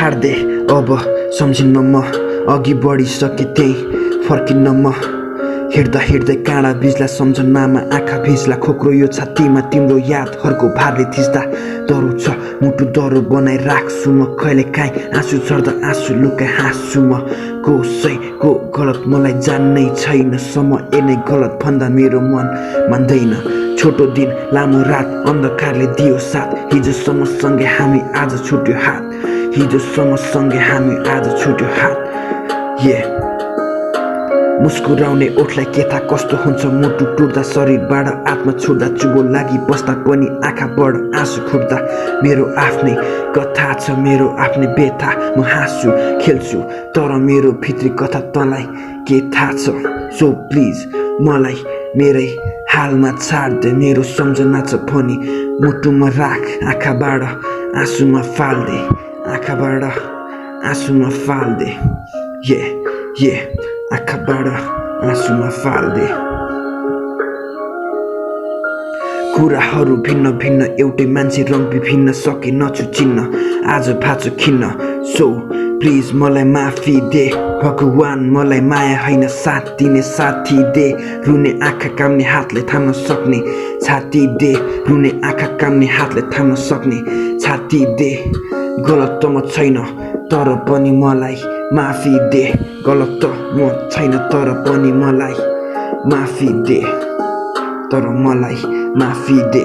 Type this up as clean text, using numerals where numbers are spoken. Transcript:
छाड्दे अब सम्झिन्न म अघि बढिसके त्यही फर्किन्न म हिँड्दा हिँड्दै काँडा भिज्ला सम्झनामा आँखा भिज्ला खोक्रो यो छातीमा तिम्रो यादहरूको भारले थिच्दा डरो छ मुटु डरो बनाइ राख्छु म कहिले काहीँ आँसु झर्दा आँसु लुकाइ हाँस्छु म कसैको गलत मलाई जान्नै छैन समय नै गलत भन्दा मेरो मन मान्दैन छोटो दिन लामो रात अन्धकारले दियो साथ हिजोसम्म सँगै हामी आज छुट्यो हात हिजोसम्म सँगै हामी आज छुट्यो हात मुस्कुराउने ओठलाई के थाहा कस्तो हुन्छ मुटु टुट्दा शरीरबाट आत्मा छुट्दा चुबो लागि बस्दा पनि आँखाबाट आँसु फुट्दा मेरो आफ्नै कथा छ मेरो आफ्नै व्यथा म हाँस्छु खेल्छु तर मेरो भित्री कथा तँलाई के थाहा छ सो प्लिज मलाई मेरै हालमा छाड्दे मेरो सम्झना छ भनी मुटुमा राख आँखाबाट आँसुमा फाल्दे आँखाबाट आँसुमा फाल्दे आँखाबाट आँसुमा फाल्दे कुराहरू भिन्न भिन्न एउटै मान्छे रङ विभिन्न सके नछु चिन्न आज भाँचो खिन्न सो प्लिज मलाई माफी दे भगवान मलाई माया होइन साथ दिने साथी दे रुने आँखा काम्ने हातले थाम्न सक्ने छाती दे रुने आँखा काम्ने हातले थाम्न सक्ने छाती दे गलत त म छैन तर पनि मलाई माफी दे गलत त म छैन तर पनि मलाई माफी दे तर मलाई माफी दे